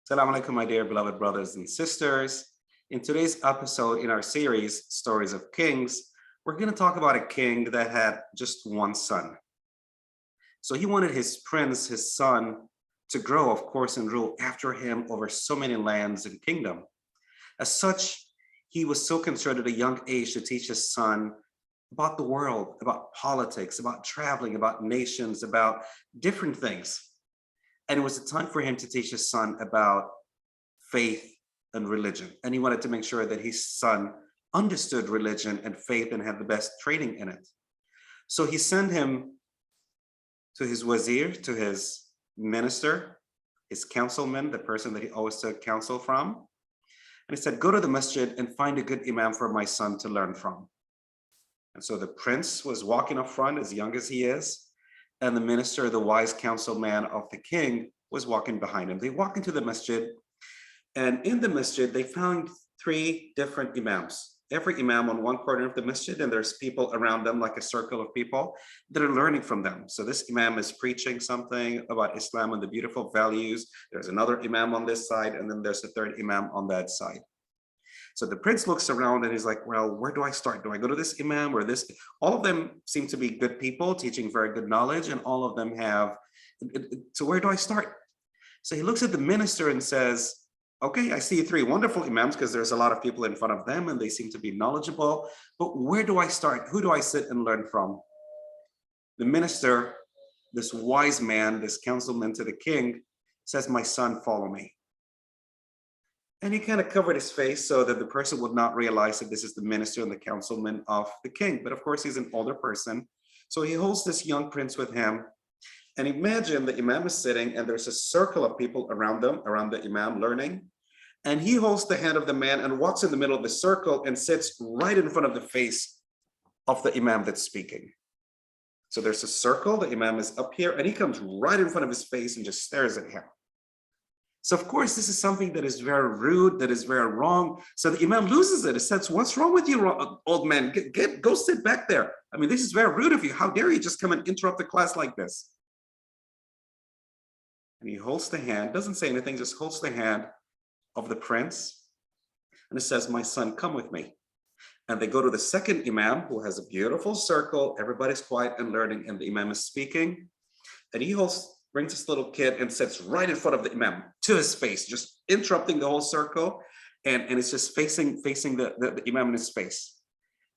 Assalamu alaikum, my dear beloved brothers and sisters. In today's episode in our series, Stories of Kings, we're going to talk about a king that had just one son. So he wanted his prince, his son, to grow, of course, and rule after him over so many lands and kingdom. As such, he was so concerned at a young age to teach his son about the world, about politics, about traveling, about nations, about different things. And it was a time for him to teach his son about faith and religion. And he wanted to make sure that his son understood religion and faith and had the best training in it. So he sent him to his wazir, to his minister, his councilman, the person that he always took counsel from. And he said, go to the masjid and find a good imam for my son to learn from. And so the prince was walking up front, as young as he is, and the minister, the wise councilman of the king, was walking behind him. They walk into the masjid, and in the masjid, they found three different imams. Every imam on one corner of the masjid, and there's people around them, like a circle of people that are learning from them. So this imam is preaching something about Islam and the beautiful values. There's another imam on this side, and then there's a third imam on that side. So the prince looks around and he's like, well, where do I start? Do I go to this imam or this? All of them seem to be good people teaching very good knowledge, and all of them have, so where do I start? So he looks at the minister and says, okay, I see three wonderful imams because there's a lot of people in front of them and they seem to be knowledgeable, but where do I start? Who do I sit and learn from? The minister, this wise man, this councilman to the king, says, my son, follow me. And he kind of covered his face so that the person would not realize that this is the minister and the councilman of the king. But of course, he's an older person. So he holds this young prince with him. And imagine the imam is sitting and there's a circle of people around them, around the imam learning. And he holds the hand of the man and walks in the middle of the circle and sits right in front of the face of the imam that's speaking. So there's a circle, the imam is up here, and he comes right in front of his face and just stares at him. So of course, this is something that is very rude, that is very wrong. So the imam loses it. He says, what's wrong with you, old man? Go sit back there. I mean, this is very rude of you. How dare you just come and interrupt the class like this? And he holds the hand, doesn't say anything, just holds the hand of the prince. And it says, my son, come with me. And they go to the second imam, who has a beautiful circle. Everybody's quiet and learning, and the imam is speaking. And he brings this little kid and sits right in front of the imam to his face, just interrupting the whole circle. And it's just facing the imam in his face.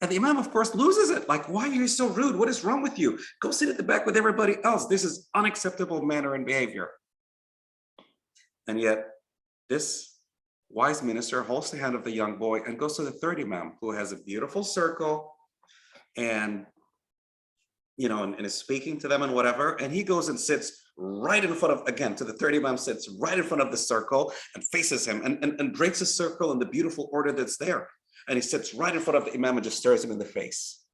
And the imam, of course, loses it. Like, why are you so rude? What is wrong with you? Go sit at the back with everybody else. This is unacceptable manner and behavior. And yet this wise minister holds the hand of the young boy and goes to the third imam, who has a beautiful circle and, and is speaking to them and whatever. And he goes and sits right in front of, again, to the third imam, sits right in front of the circle and faces him and breaks the circle in the beautiful order that's there. And he sits right in front of the imam and just stares him in the face.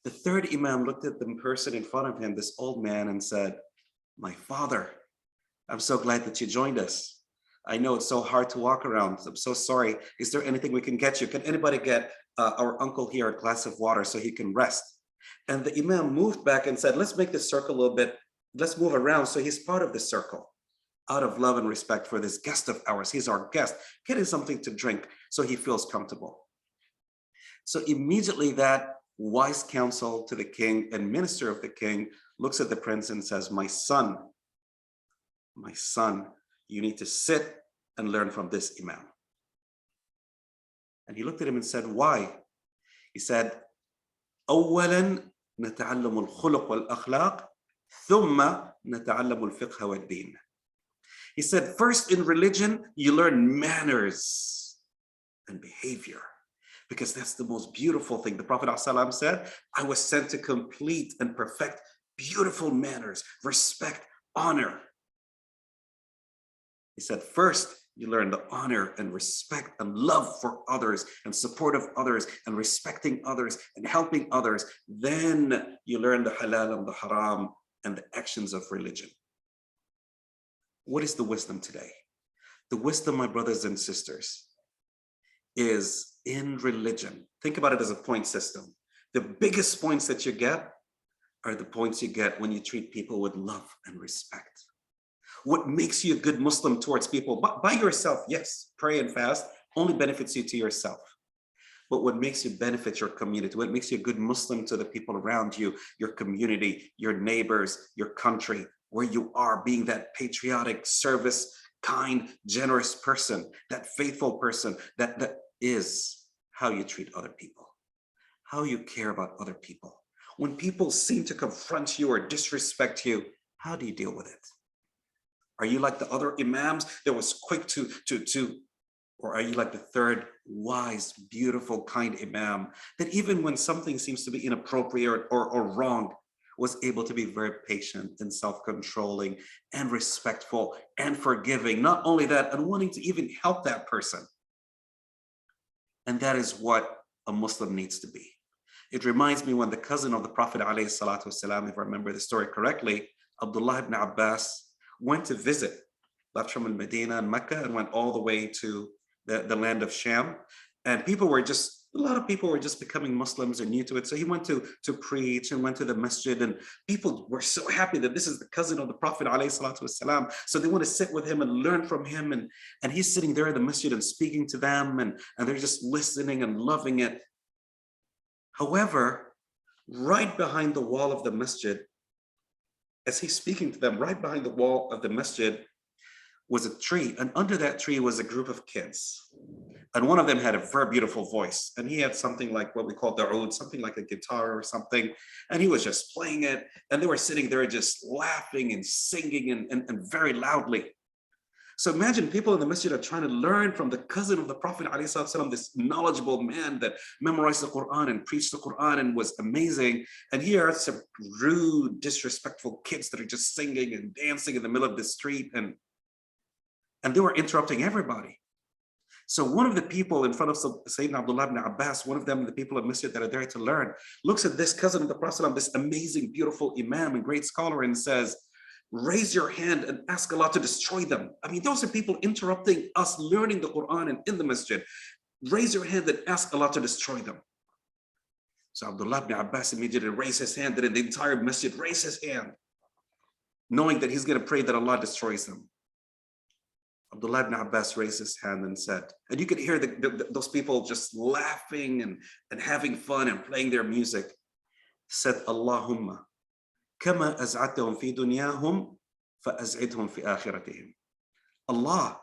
The third imam looked at the person in front of him, this old man, and said, my father, I'm so glad that you joined us. I know it's so hard to walk around. I'm so sorry. Is there anything we can get you? Can anybody get our uncle here a glass of water so he can rest? And the imam moved back and said, let's make this circle a little bit. Let's move around so he's part of the circle. Out of love and respect for this guest of ours. He's our guest. Get him something to drink so he feels comfortable. So immediately that wise counsel to the king and minister of the king looks at the prince and says, my son, you need to sit and learn from this imam. And he looked at him and said, why? He said, أولاً نتعلم الخلق والأخلاق ثم نتعلم الفقه والدين. He said, first in religion, you learn manners and behavior, because that's the most beautiful thing. The Prophet ﷺ said, I was sent to complete and perfect beautiful manners, respect, honor. He said, first, you learn the honor and respect and love for others and support of others and respecting others and helping others. Then you learn the halal and the haram and the actions of religion. What is the wisdom today? The wisdom, my brothers and sisters, is in religion. Think about it as a point system. The biggest points that you get are the points you get when you treat people with love and respect. What makes you a good Muslim towards people? By yourself, yes, pray and fast only benefits you to yourself. But what makes you benefit your community, what makes you a good Muslim to the people around you, your community, your neighbors, your country, where you are, being that patriotic, service, kind, generous person, that faithful person, that is how you treat other people, how you care about other people. When people seem to confront you or disrespect you, how do you deal with it? Are you like the other imams that was quick to, or are you like the third wise, beautiful, kind imam that even when something seems to be inappropriate or wrong, was able to be very patient and self-controlling and respectful and forgiving? Not only that, and wanting to even help that person. And that is what a Muslim needs to be. It reminds me when the cousin of the Prophet ﷺ, if I remember the story correctly, Abdullah ibn Abbas went to visit, left from Medina and Mecca and went all the way to the land of Sham. And people were just, a lot of people were just becoming Muslims and new to it. So he went to preach and went to the masjid, and people were so happy that this is the cousin of the Prophet ﷺ. So they want to sit with him and learn from him. And he's sitting there in the masjid and speaking to them, and they're just listening and loving it. However, right behind the wall of the masjid, as he's speaking to them, right behind the wall of the masjid was a tree, and under that tree was a group of kids. And one of them had a very beautiful voice, and he had something like what we call the oud, something like a guitar or something, and he was just playing it, and they were sitting there just laughing and singing and very loudly. So imagine people in the masjid are trying to learn from the cousin of the Prophet ﷺ, this knowledgeable man that memorized the Quran and preached the Quran and was amazing. And here are some rude, disrespectful kids that are just singing and dancing in the middle of the street, and they were interrupting everybody. So one of the people in front of Sayyidina Abdullah ibn Abbas, one of them, the people of masjid that are there to learn, looks at this cousin of the Prophet ﷺ, this amazing, beautiful imam and great scholar, and says, raise your hand and ask Allah to destroy them. I mean, those are people interrupting us learning the Quran and in the masjid. Raise your hand and ask Allah to destroy them. So Abdullah ibn Abbas immediately raised his hand, and the entire masjid raised his hand, knowing that he's going to pray that Allah destroys them. Abdullah ibn Abbas raised his hand and said, and you could hear those people just laughing and having fun and playing their music, said, Allahumma, kama az'atahum fi dunyahum fa'az'idhum fi akhiratihim. Allah,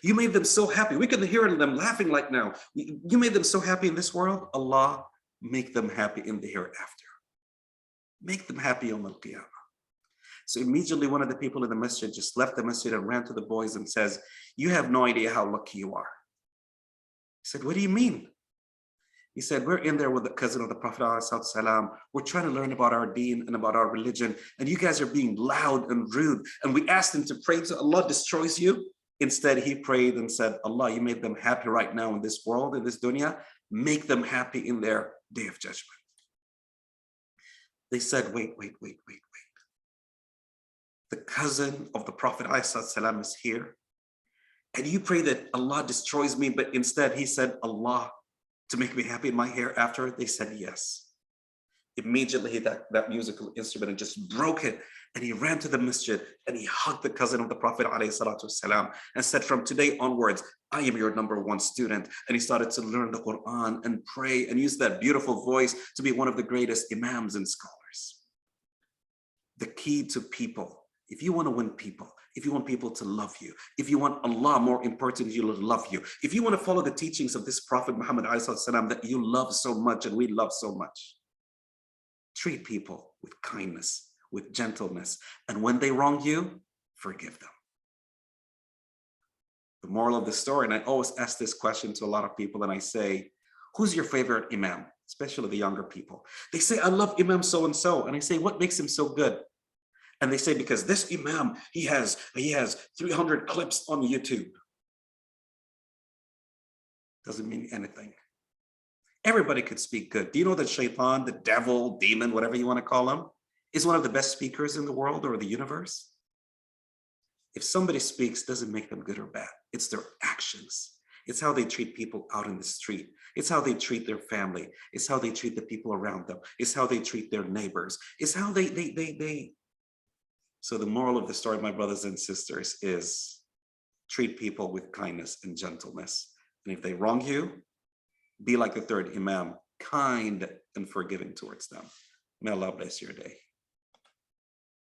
you made them so happy. We can hear them laughing like now. You made them so happy in this world. Allah, make them happy in the hereafter. Make them happy on al-qiyamah. So immediately one of the people in the masjid just left the masjid and ran to the boys and says, you have no idea how lucky you are. He said, what do you mean? He said, we're in there with the cousin of the Prophet ﷺ. We're trying to learn about our deen and about our religion, and you guys are being loud and rude. And we asked him to pray to Allah destroys you. Instead, he prayed and said, Allah, you made them happy right now in this world, in this dunya. Make them happy in their day of judgment. They said, wait. The cousin of the Prophet ﷺ is here, and you pray that Allah destroys me, but instead he said, Allah, to make me happy in my hereafter? They said, yes. Immediately that musical instrument and just broke it, and he ran to the masjid and he hugged the cousin of the Prophet ﷺ and said, from today onwards, I am your number one student. And he started to learn the Quran and pray and use that beautiful voice to be one of the greatest imams and scholars. The key to people, if you want to win people, if you want people to love you, if you want Allah more important, you to love you, if you want to follow the teachings of this Prophet Muhammad ﷺ that you love so much and we love so much, treat people with kindness, with gentleness, and when they wrong you, forgive them. The moral of the story, and I always ask this question to a lot of people, and I say, who's your favorite imam? Especially the younger people. They say, I love Imam so-and-so. And I say, what makes him so good? And they say, because this imam, he has 300 clips on YouTube. Doesn't mean anything. Everybody could speak good. Do you know that Shaitan, the devil, demon, whatever you want to call him, is one of the best speakers in the world or the universe? If somebody speaks, doesn't make them good or bad. It's their actions. It's how they treat people out in the street. It's how they treat their family. It's how they treat the people around them. It's how they treat their neighbors. It's how they So the moral of the story, my brothers and sisters, is treat people with kindness and gentleness. And if they wrong you, be like the third Imam, kind and forgiving towards them. May Allah bless your day.